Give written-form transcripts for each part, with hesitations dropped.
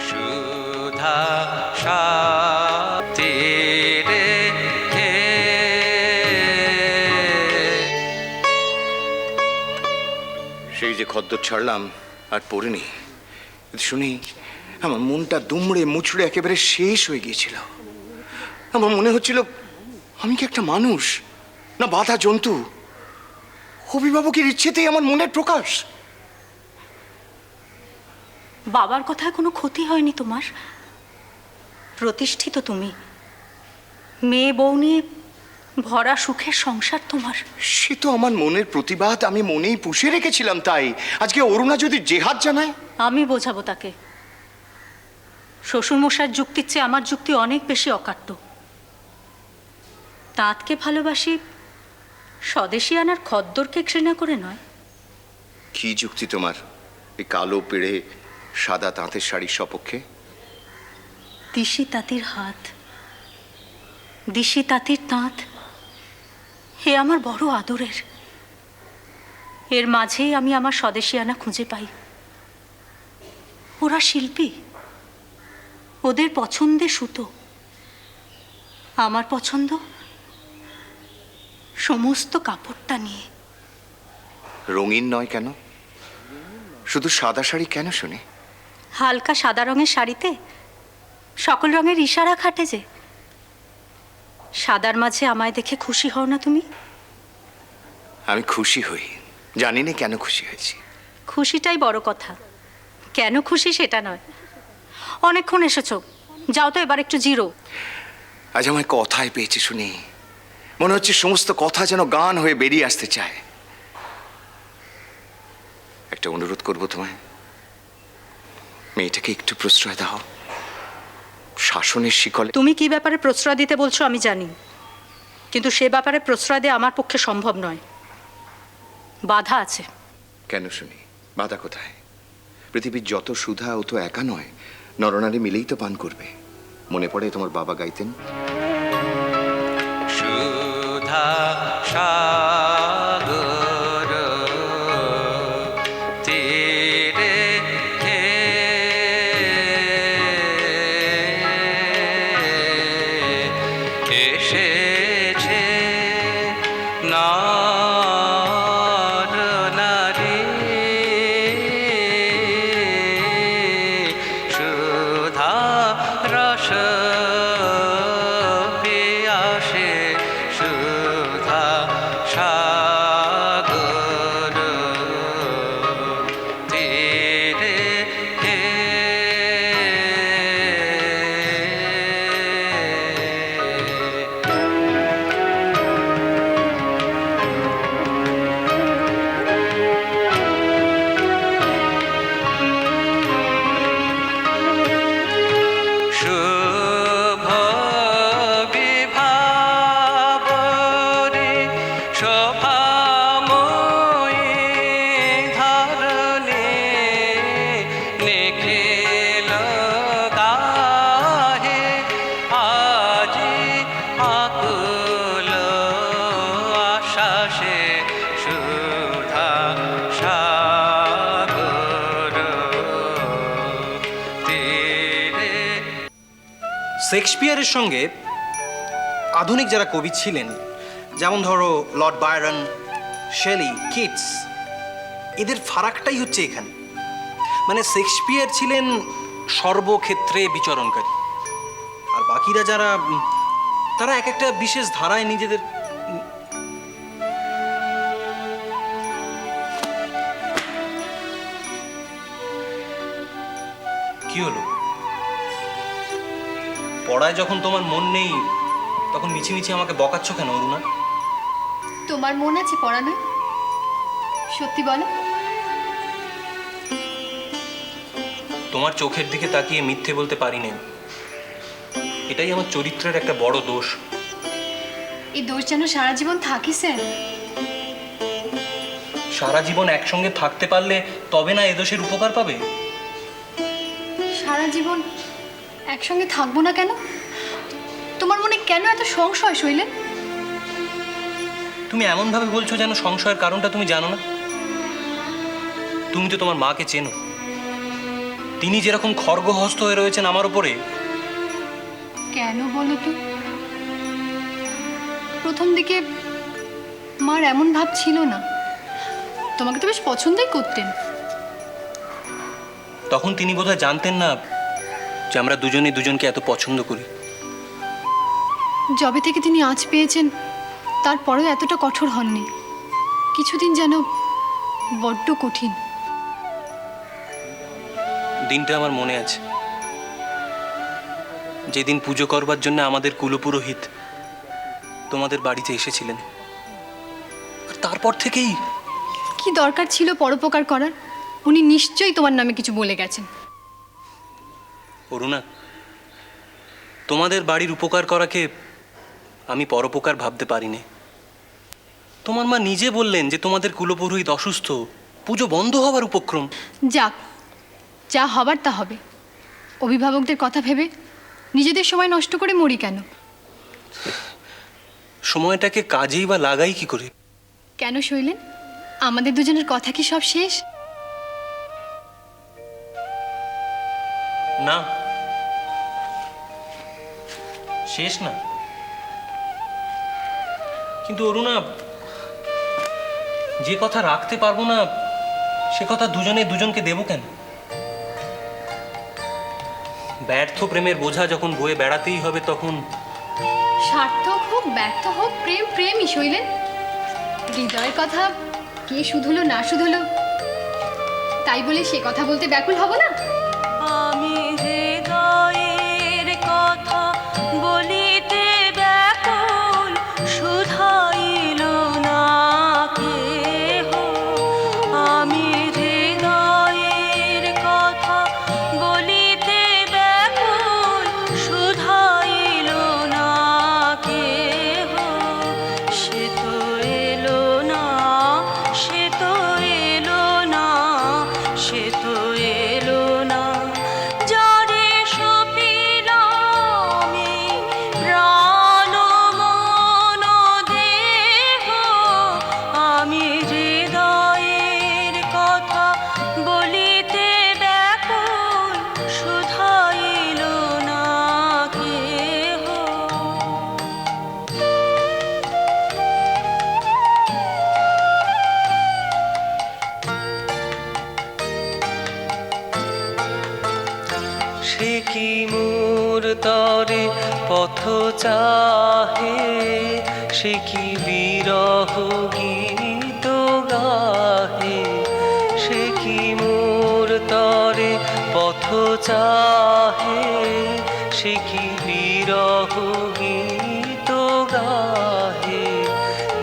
সুধা তীরে সেই যে খদ্দর ছাড়লাম আর পড়িনি, শুনি আমার মনটা দুমড়ে মুচড়ে একেবারে শেষ হয়ে গিয়েছিল। আমার মনে হচ্ছিল আমি কি একটা মানুষ না বাঁধা জন্তু? অভিভাবকের ইচ্ছেতেই আমার মনের প্রকাশ। বাবার কথায় কোনো ক্ষতি হয়নি তোমার। প্রতিষ্ঠিত তুমি, মেয়ে বউ নিয়ে ভরা সুখের সংসার তোমার। সে তো আমার মনের প্রতিবাদ আমি মনেই পুষে রেখেছিলাম। তাই আজকে অরুণা যদি জেহাদ জানায়, আমি বোঝাবো তাকে। শ্বশুরমশাইয়ের যুক্তির চেয়ে আমার যুক্তি অনেক বেশি অকাট্য। তাঁতকে ভালোবাসি, স্বদেশী আনার খদ্দরকে ঘৃণা করে নয়। কি যুক্তি তোমার এই কালো পেড়ে সাদা তাঁতের শাড়ির সপক্ষে? দিশি তাঁতির হাত, দিশি তাঁতির তাঁত, হে আমার বড় আদরের। এর মাঝেই আমি আমার স্বদেশিয়ানা খুঁজে পাই। ওরা শিল্পী, ওদের পছন্দে সুতো। আমার পছন্দ সমস্ত কাপড়টা নিয়ে। রঙিন নয় কেন? শুধু সাদা শাড়ি কেন শুনি? হালকা সাদা রঙের শাড়িতে সকল রঙের ইশারা খাটে যে। সাদার মাঝে আমায় দেখে খুশি হও না তুমি? আমি খুশি হই, জানি না কেন খুশি হয়েছি। খুশিটাই বড় কথা, কেন খুশি সেটা নয়। অনেকক্ষণ এসেছো, যাও তো এবার একটু জিরো। আজ আমায় কথায় পেয়েছি শুনি, মনে হচ্ছে সমস্ত কথা যেন গান হয়ে বেরিয়ে আসতে চায়। একটা অনুরোধ করবো তোমায়, মেয়েটাকে একটু প্রশ্রয় দাও। শাসনের শিকলে। তুমি কি ব্যাপারে প্রশ্রয় দিতে বলছো আমি জানি, কিন্তু সে ব্যাপারে প্রশ্রয় দেওয়া আমার পক্ষে সম্ভব নয়। বাধা আছে। কেন শুনি? বাধা কোথায়? পৃথিবীর যত সুধা ও তো একা নয়, নরনারী মিলেই তো পান করবে। মনে পড়ে তোমার বাবা গাইতেন, সুধা সাগর তীরে এসেছে নর নারী সুধা রস পিয়াসে সুধা সাগর তীরে শুভ বিভাবরে শোভাময়ী ধরণী নিখিল গাহে আজি আকুল আশাসে সুধা সাগর তীরে। শেক্সপিয়ারের সঙ্গে আধুনিক যারা কবি ছিলেন, যেমন ধরো লর্ড বায়রন, শেলি, কিটস, এদের ফারাকটাই হচ্ছে এখানে। মানে শেক্সপিয়ার ছিলেন সর্বক্ষেত্রে বিচরণকারী, আর বাকিরা যারা, তারা এক একটা বিশেষ ধারায় নিজেদের। কি হলো? পড়ায় যখন তোমার মন নেই তখন মিছিমিছি আমাকে বকাচ্ছ কেন অরুণা? তোমার মন আছে পড়ানোয়? সত্যি বলো। তোমার চোখের দিকে তাকিয়ে মিথ্যে বলতে পারি না, এটাই আমার চরিত্রের একটা বড় দোষ। এই দোষ যেন সারা জীবন থাকি স্যার। সারা জীবন একসঙ্গে থাকতে পারলে তবে না এ দোষের উপকার পাবে। সারা জীবন একসঙ্গে থাকবো না কেন? তোমার মনে কেন এত সংশয় শৈলেন? তুমি এমনভাবে বলছো যেন সংশয়ের কারণটা তুমি জানো না। তুমি তো তোমার মাকে চেনো, তিনি যেরকম খর্গহস্ত হয়ে রয়েছেন আমার উপরে, কেন বলো তো? প্রথম দিকে মার এমন ভাব ছিল না, তোমাকে তো বেশ পছন্দই করতেন। তখন তিনি বোধহয় জানতেন না যে আমরা দুজনে দুজনকে এত পছন্দ করি। যবে থেকে তিনি আজ পেয়েছেন তারপরেও এতটা কঠোর হননি। কিছুদিন যেন বড্ড কঠিন। দিনটা আমার মনে আছে, যেদিন পুজো করবার জন্য আমাদের কুলপুরোহিত তোমাদের বাড়িতে এসেছিলেন। আর তারপর থেকেই কি দরকার ছিল পরোপকার করার? উনি নিশ্চয়ই তোমার নামে কিছু বলে গেছেন। অরুণা, তোমাদের বাড়ির উপকার করাকে আমি পরোপকার ভাবতে পারিনি। তোমার মা নিজে বললেন যে তোমাদের কুলপুরোহিত অসুস্থ, পুজো বন্ধ হবার উপক্রম। যাক, যা হবার তা হবে। অভিভাবকদের কথা ভেবে নিজেদের সময় নষ্ট করে মরি কেন? সময়টাকে কাজেই বা লাগাই কি করে? কেন শৈলেন, আমাদের দুজনের কথা কি সব শেষ? না, শেষ না। কিন্তু অরুণা, যে কথা রাখতে পারবো না সে কথা দুজনে দুজনকে দেবো কেন? ব্যর্থ প্রেমের বোঝা যখন বয়ে বেড়াতেই হবে তখন সার্থক হোক ব্যর্থ হোক, প্রেম প্রেমই শৈলেন। হৃদয়ের কথা কে শুধুলো না শুধুলো তাই বলে সে কথা বলতে ব্যাকুল হব না। আমি হৃদয়ের কথা বলিতে ব্যাকুল, শুধাইল না কেহ। আমি হৃদয়ের কথা বলিতে ব্যাকুল, শুধাইল না কেহ। সে তো এলো না, সে তো এলো না, সে তো এলো না। যারে সপিলাম এই প্রাণ মন দেহ, আমি হৃদয়ের কথা বলিতে ব্যাকুল, শুধাইল না কেহ। সে কি মোর তরে পথ চাহে, সে কি বিরহ গীত গাহে। সে কি মোর তরে পথ চাহে, সে কি বিরহ গীত গাহে।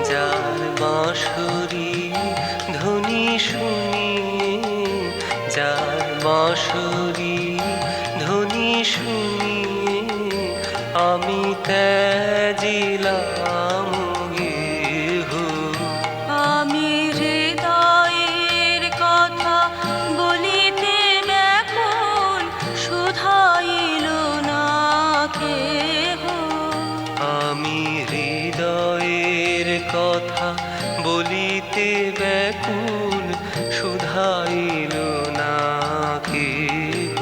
যার বাঁশরি ধ্বনি শুনিয়ে, যার বাঁশরি ধ্বনি শুনিয়ে আমি ত্যাজিলাম গেহ। আমি হৃদয়ের কথা বলিতে ব্যাকুল, শুধাইল না কেহ। আমি হৃদয়ের কথা বলিতে ব্যাকুল, শুধাইল না কেহ।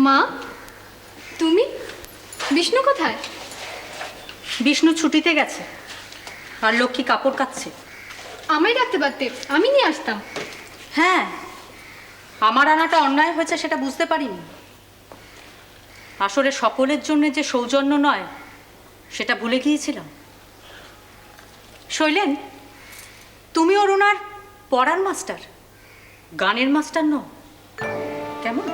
মা, তুমি? বিষ্ণু কোথায়? বিষ্ণু ছুটিতে গেছে, আর লক্ষ্মী কাপড় কাচ্ছে। আমায় ডাকতে পারতে, আমি নিয়ে আসতাম। হ্যাঁ, আমার আনাটা অন্যায় হয়েছে সেটা বুঝতে পারিনি। আসলে সকলের জন্য যে সৌজন্য নয় সেটা ভুলে গিয়েছিলাম। শৈলেন, তুমি অরুণার পড়ার মাস্টার, গানের মাস্টার নও, কেমন?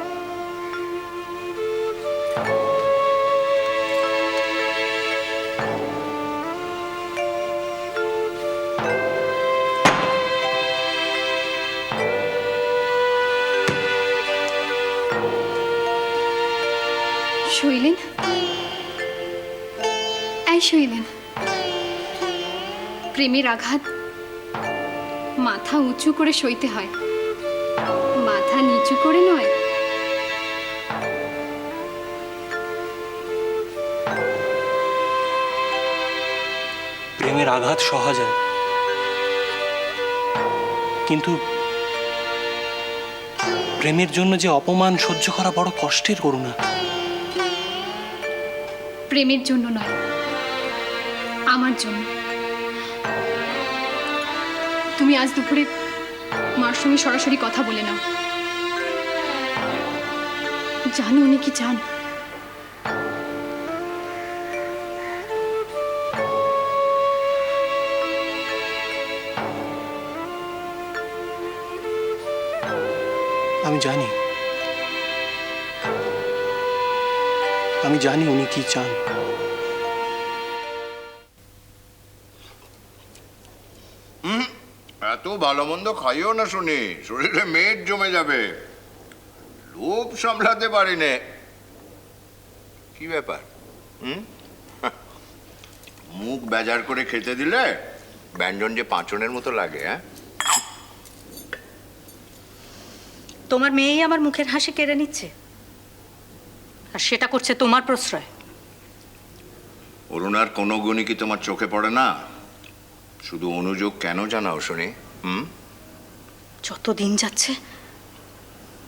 শৈলেন, এই শৈলেন, প্রেমের আঘাত মাথা উঁচু করে সইতে হয়, মাথা নিচু করে নয়। প্রেমের আঘাত সহা যায়, কিন্তু প্রেমের জন্য যে অপমান সহ্য করা বড় কষ্টের, করুণা। প্রেমের জন্য নয়, আমার জন্য। তুমি আজ দুপুরে মার সঙ্গে সরাসরি কথা বলে নাও। জানো উনি কি চান? আমি জানি, আমি জানি উনি কি চান। এত ভালো মন্দ খাইও না শুনি, শরীরে মেদ জমে যাবে। লোভ সামলাতে পারি নে। কি ব্যাপার? মুখ বেজার করে খেতে দিলে ব্যঞ্জন যে পাঁচনের মতো লাগে। হ্যাঁ, তোমার মেয়েই আমার মুখের হাসি কেড়ে নিচ্ছে, আর সেটা করছে তোমার প্রশ্রয়। অরুণার কোনো গুণই কি তোমার চোখে পড়ে না? শুধু অনুযোগ কেন জানাও শুনি? যত দিন যাচ্ছে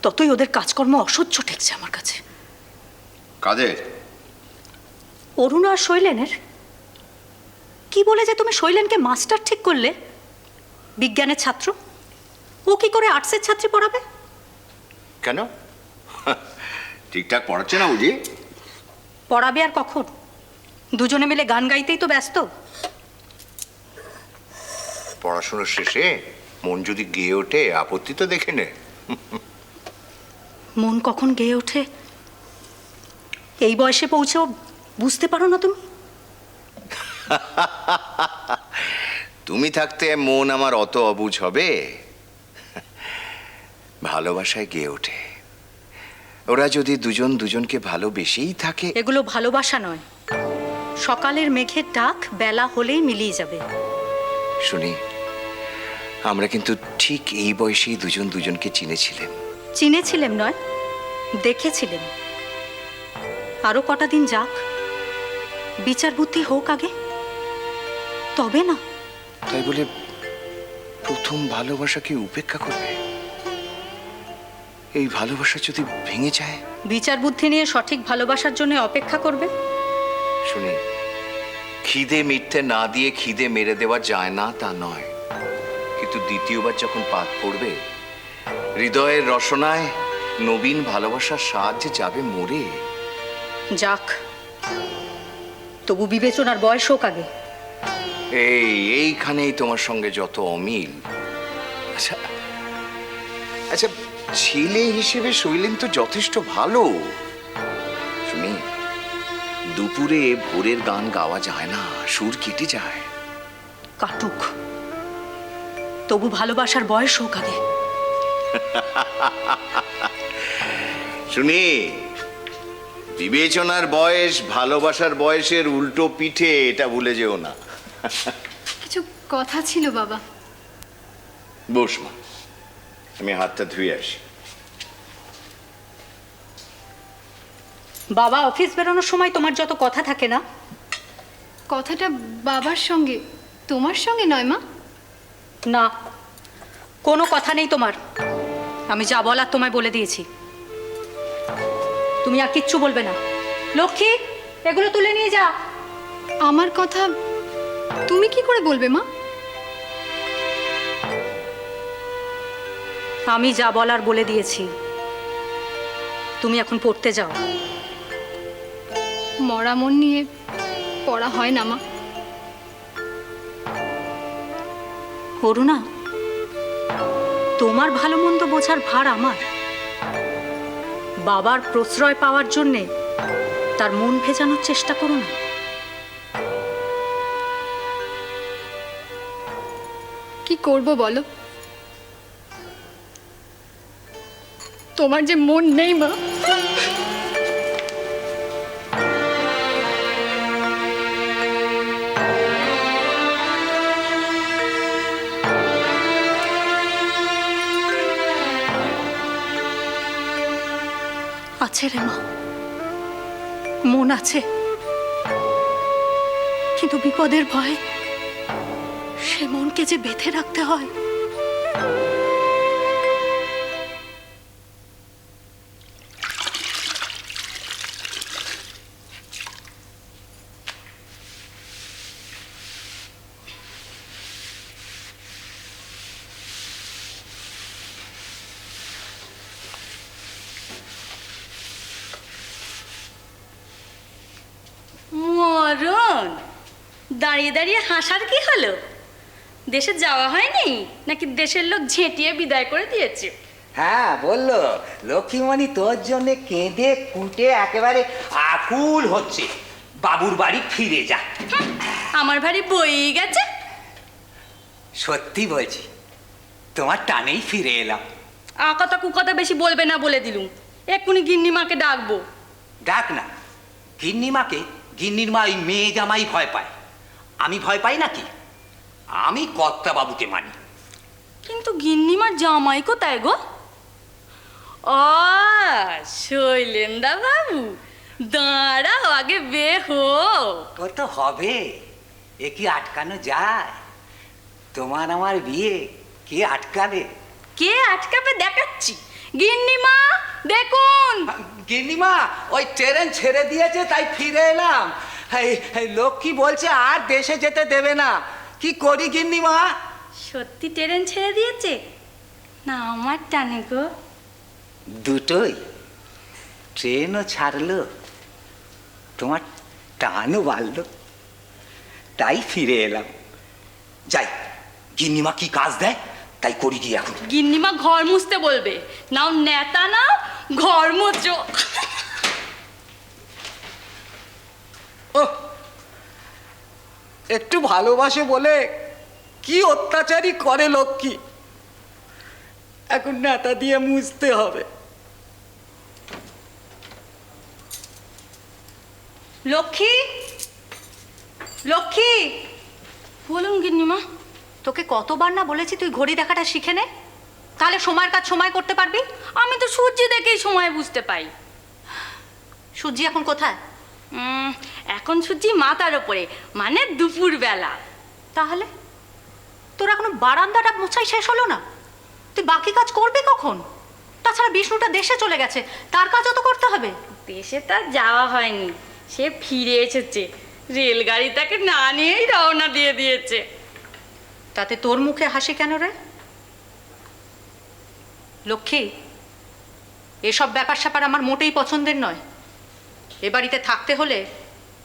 ততই ওদের কাজকর্ম অসহ্য ঠেকছে আমার কাছে। কাদের? অরুণা আর শৈলেনের। কি বলে যে তুমি শৈলেনকে মাস্টার ঠিক করলে? বিজ্ঞানের ছাত্র, ও কি করে আর্টসের ছাত্রী পড়াবে? কেন? ঠিকঠাক পড়াচ্ছে না বুঝি? পড়াবে আর কখন? দুজনে মিলে গান গাইতেই তো ব্যস্ত। পড়াশোনার শেষে মন যদি গেয়ে ওঠে, আপত্তি তো দেখে নে। মন কখন গেয়ে ওঠে এই বয়সে পৌঁছেও বুঝতে পারো না তুমি? তুমি থাকতে মন আমার অত অবুঝ হবে? ভালোবাসায় গেয়ে ওঠে। ওরা যদি দুজন দুজনকে ভালোবেসেই থাকে। এগুলো ভালোবাসা নয়, সকালের মেঘের ডাক বেলা হলেই মিলিয়ে যাবে। শুনি, আমরা কিন্তু ঠিক এই বয়সেই দুজন দুজনকে চিনেছিলেম। চিনেছিলেম নয়, দেখেছিলেম। আরো কটা দিন যাক, বিচার বুদ্ধি হোক আগে, তবে না। তাই বলে প্রথম ভালোবাসাকে উপেক্ষা করবে? এই ভালোবাসা যদি ভেঙে যায়? বিচার বুদ্ধি নিয়ে সঠিক ভালোবাসার জন্য অপেক্ষা করবে? শুনি, খিদে মিটতে না দিয়ে খিদে মেরে দেওয়া যায় না তা নয়, কিন্তু দ্বিতীয়বার যখন পাত পড়বে, হৃদয়ের রসনায় নবীন ভালোবাসার স্বাদ যে যাবে মরে। যাক, তবু বিবেচনার বয়স হোক আগে। এইখানেই তোমার সঙ্গে যত অমিল। আচ্ছা আচ্ছা, ছেলে হিসেবে শৈলেন তো যথেষ্ট ভালো। শুনি, দুপুরে ভোরের গান গাওয়া যায় না, সুর কেটে যায়। কাটুক, তবু ভালোবাসার বয়স হোক আগে। শুনি, বিবেচনার বয়স ভালোবাসার বয়সের উল্টো পিঠে, এটা ভুলে যেও না। কিছু কথা ছিল বাবা। বস মা, আমি হাতটা ধুয়ে আসি। বাবা অফিস বেরোনোর সময় তোমার যত কথা থাকে না? কথাটা বাবার সঙ্গে, তোমার সঙ্গে নয় মা। না, কোনো কথা নেই তোমার। আমি যা বলার তোমায় বলে দিয়েছি। তুমি আর কিচ্ছু বলবে না। লক্ষ্মী, এগুলো তুলে নিয়ে যা। আমার কথা তুমি কি করে বলবে মা? আমি যা বলার বলে দিয়েছি। তুমি এখন পড়তে যাও। মরা মন নিয়ে পড়া হয় না মা। অরুণা, তোমার ভালো মন্দ বোঝার ভার আমার। বাবার প্রশ্রয় পাওয়ার জন্যে তার মন ভেজানোর চেষ্টা করো না। কি করব বলো? তোমার যে মন নেই মা। আছে রে মা, মন আছে, কিন্তু বিপদের ভয়ে সে মনকে যে বেঁধে রাখতে হয়। দাঁড়িয়ে দাঁড়িয়ে হাসার কি হলো? দেশে যাওয়া হয়নি নাকি দেশের লোক ঝেঁটিয়ে বিদায় করে দিয়েছে? হ্যাঁ বললো লক্ষ্মীমণি তোর জন্য কেঁদে কুটে একেবারে আকুল হচ্ছে, বাবুর বাড়ি ফিরে যা। আমার ভারী বই গেছে। সত্যি বলছি, তোমার টানেই ফিরে এলাম। আকাতা কুকাতা বেশি বলবে না বলে দিলুম। এক্ষুনি গিন্নিমাকে ডাকবো। ডাক না, গিন্নিমাকে গিন্নির মা ওই মেয়ে জামাই ভয় পায়, আমি ভয় পাই নাকি? আমি কর্তা বাবুকে মানি। কিন্তু গিন্নিমার জামাই কোথায় গো? ও শৈলেন্দা বাবু, দাঁড়াও আগে বে হো। ও তো হবে, এ কি আটকানো যায়? তোমার আমার বিয়ে কে আটকাবে? কে আটকাবে দেখাচ্ছি। গিন্নিমা দেখুন। গিন্নিমা ওই ট্রেন ছেড়ে দিয়েছে তাই ফিরে এলাম। এই লক্ষ্মী বলছে আর দেশে যেতে দেবে না, কি করি গিন্নিমা? সত্যি ট্রেন ছেড়ে দিয়েছে না আমার টানে গো? দুটোই, ট্রেনও ছাড়লো, তোমার টানও বাড়লো, তাই ফিরে এলাম। যাই, গিন্নিমা কি কাজ দেয় তাই করি গিয়ে এখন। গিন্নিমা ঘর মুছতে বলবে, নাও নেতা নাও ঘর মোচো। ও একটু ভালোবাসে বলে কি অত্যাচারই করে লক্ষ্মী, এখন নেতা দিয়ে মুছতে হবে। লক্ষ্মী, লক্ষ্মী, বলুন গিন্নিমা। তোকে কতবার না বলেছি তুই ঘড়ি দেখাটা শিখে নে, তাহলে সময়ের কাজ সময় করতে পারবি। আমি তো সূর্য দেখেই সময় বুঝতে পাই। সূর্যি এখন কোথায়? এখন সূর্য মাথার ওপরে, মানে দুপুর বেলা। তাহলে তোর এখনো বারান্দাটা মোছাই শেষ হলো না? তুই বাকি কাজ করবি কখন? তাছাড়া বিষ্ণুটা দেশে চলে গেছে, তার কাজও তো করতে হবে। দেশে তার যাওয়া হয়নি, সে ফিরে এসেছে। রেলগাড়ি তাকে না নিয়েই রওনা দিয়ে দিয়েছে। তাতে তোর মুখে হাসি কেন রে? লক্ষ্মী, এসব ব্যাপার স্যাপার আমার মোটেই পছন্দের নয়। এ বাড়িতে থাকতে হলে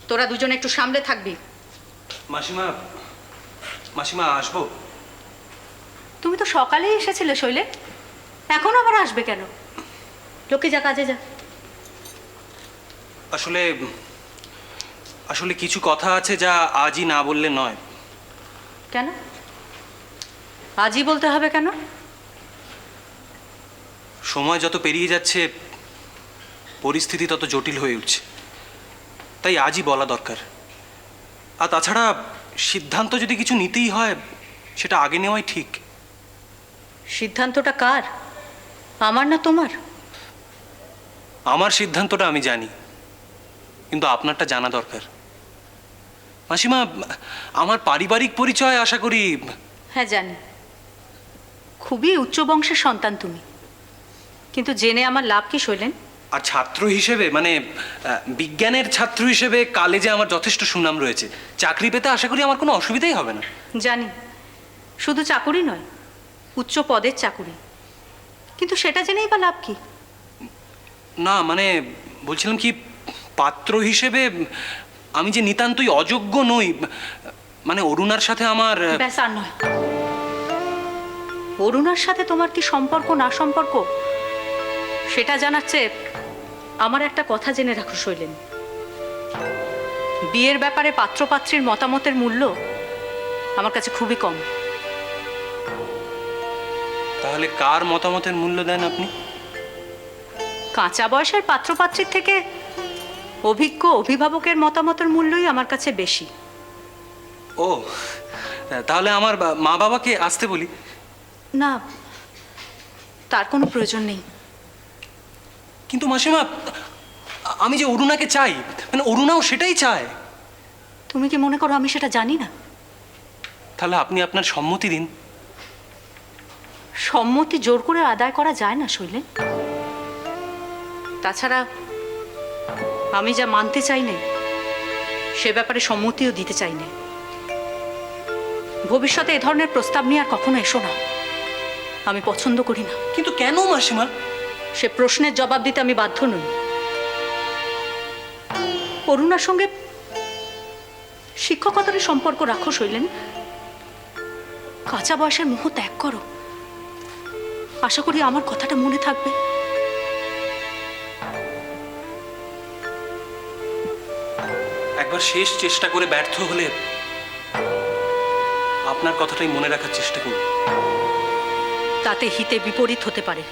তোরা দুজনে একটু সামলে থাকবি। মাসিমা, মাসিমা আসবো? তুমি তো সকালেই এসেছিলে শৈলে, এখন আবার আসবে কেন? লক্ষ্মী যা, কাজে যা। আসলে আসলে কিছু কথা আছে যা আজই না বললে নয়। কেন আজই বলতে হবে কেন? সময় যত পেরিয়ে যাচ্ছে পরিস্থিতি তত জটিল হয়ে উঠছে, তাই আজই বলা দরকার। আর তাছাড়া সিদ্ধান্ত যদি কিছু নিতেই হয় সেটা আগে নেওয়াই ঠিক। সিদ্ধান্তটা কার, আমার না তোমার? আমার সিদ্ধান্তটা আমি জানি, কিন্তু আপনারটা জানা দরকার। মাসিমা, আমার পারিবারিক পরিচয় আশা করি। হ্যাঁ জানি, খুবই উচ্চ বংশের সন্তান তুমি, কিন্তু জেনে আমার লাভ কি শৈলেন? আর ছাত্র হিসেবে, মানে বিজ্ঞানের ছাত্র হিসেবে কলেজে আমার যথেষ্ট সুনাম রয়েছে। চাকরি পেতে আশা করি আমার কোনো অসুবিধাই হবে না। জানি, শুধু চাকুরি নয়, উচ্চ পদের চাকুরি, কিন্তু সেটা জেনেই বা লাভ কি? না মানে বলছিলাম কি, পাত্র হিসেবে আমি যে নিতান্তই অযোগ্য নই, মানে অরুণার সাথে আমার। ব্যাস আর নয়। অরুণার সাথে তোমার কি সম্পর্ক না সম্পর্ক সেটা জানার চেয়ে আমার একটা কথা জেনে রাখো শৈলেন, বিয়ের ব্যাপারে পাত্রপাত্রীর মতামতের মূল্য আমার কাছে খুবই কম। তাহলে কার মতামতের মূল্য দেন আপনি? কাঁচা বয়সের পাত্রপাত্রীর থেকে অভিজ্ঞ অভিভাবকের মতামতের মূল্যই আমার কাছে বেশি। ও, তাহলে আমার মা বাবাকে আসতে বলি। না, তার কোনো প্রয়োজন নেই। কিন্তু মাসিমা, আমি যে অরুণাকে চাই, মানে অরুণাও সেটাই চায়। তুমি কি মনে করো আমি সেটা জানি না? তাহলে আপনি আপনার সম্মতি দিন। সম্মতি জোর করে আদায় করা যায় না শৈলেন। তাছাড়া আমি যা মানতে চাই না সে ব্যাপারে সম্মতিও দিতে চাই না। ভবিষ্যতে এ ধরনের প্রস্তাব নিয়ে আর কখনো এসো না, আমি পছন্দ করি না। কিন্তু কেন মাসিমা? সে প্রশ্নের জবাব দিতে আমি বাধ্য নই। অরুণার সঙ্গে শিক্ষকতার সম্পর্ক রাখো শৈলেন। কাঁচা বয়সের মোহ ত্যাগ করো। আশা করি আমার কথাটা মনে থাকবে। একবার শেষ চেষ্টা করে ব্যর্থ হলে আপনার কথাটাই মনে রাখার চেষ্টা করুন। তাতে হিতে বিপরীত হতে পারে।